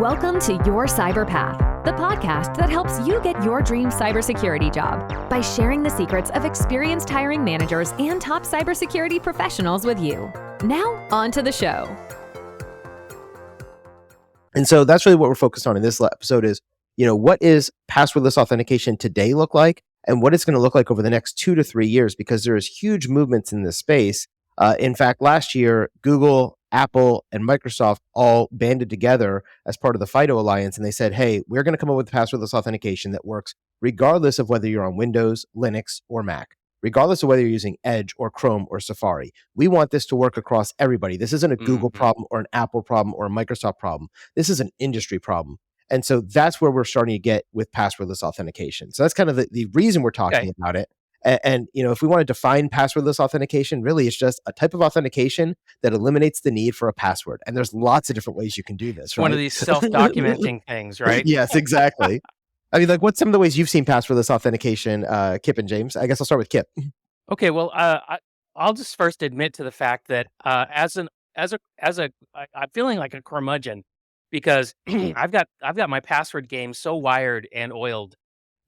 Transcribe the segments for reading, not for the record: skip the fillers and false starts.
Welcome to Your Cyber Path, the podcast that helps you get your dream cybersecurity job by sharing the secrets of experienced hiring managers and top cybersecurity professionals with you. Now, on to the show. And so that's really what we're focused on in this episode is, what is passwordless authentication today look like and what it's going to look like over the next 2 to 3 years, because there is huge movements in this space. In fact, last year, Google, Apple, and Microsoft all banded together as part of the FIDO Alliance, and they said, hey, we're going to come up with passwordless authentication that works regardless of whether you're on Windows, Linux, or Mac, regardless of whether you're using Edge or Chrome or Safari. We want this to work across everybody. This isn't a Google problem or an Apple problem or a Microsoft problem. This is an industry problem. And so that's where we're starting to get with passwordless authentication. So that's kind of the reason we're talking about it. And if we want to define passwordless authentication, really it's just a type of authentication that eliminates the need for a password. And there's lots of different ways you can do this, right? One of these self-documenting things, right? Yes, exactly. I mean, like, what's some of the ways you've seen passwordless authentication, Kip and James? I guess I'll start with Kip. Okay, well, I'll just first admit to the fact that I'm feeling like a curmudgeon because I've got my password game so wired and oiled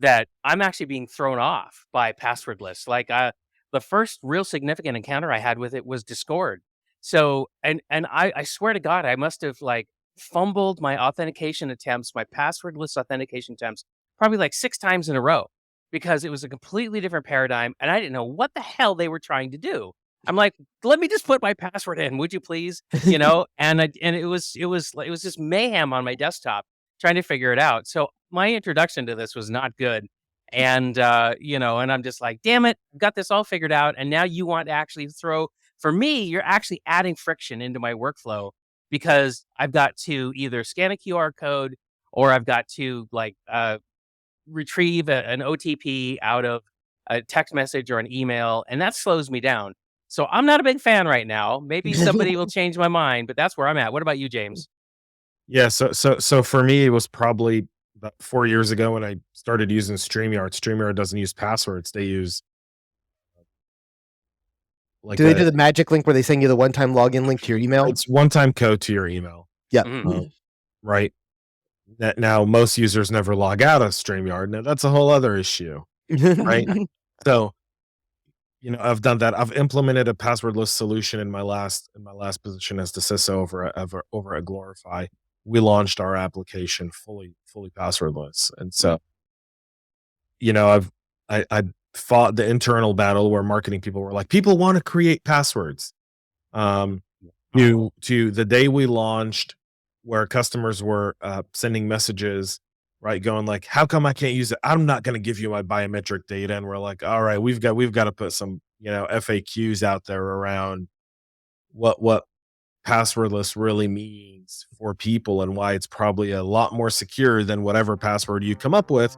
that I'm actually being thrown off by passwordless. Like the first real significant encounter I had with it was Discord. So, and I swear to God, I must have fumbled my authentication attempts, my passwordless authentication attempts, probably 6 times in a row because it was a completely different paradigm. And I didn't know what the hell they were trying to do. I'm like, let me just put my password in, would you please? And it was just mayhem on my desktop trying to figure it out. So my introduction to this was not good. And, and I'm just like, damn it, I've got this all figured out. And now you want to actually for me, you're actually adding friction into my workflow because I've got to either scan a QR code or I've got to retrieve an OTP out of a text message or an email. And that slows me down. So I'm not a big fan right now. Maybe somebody will change my mind, but that's where I'm at. What about you, James? Yeah, so for me, it was probably about 4 years ago when I started using StreamYard. StreamYard doesn't use passwords; they use do they do the magic link where they send you the one-time login link to your email? It's one-time code to your email. Yeah, right. Now, most users never log out of StreamYard. Now, that's a whole other issue, right? So, I've done that. I've implemented a passwordless solution in my last position as the CISO over at Glorify. We launched our application fully passwordless. And so, I fought the internal battle where marketing people were like, people want to create passwords. To the day we launched, where customers were sending messages, right, going like, how come I can't use it? I'm not going to give you my biometric data. And we're like, all right, we've got to put some, FAQs out there around what passwordless really means for people and why it's probably a lot more secure than whatever password you come up with.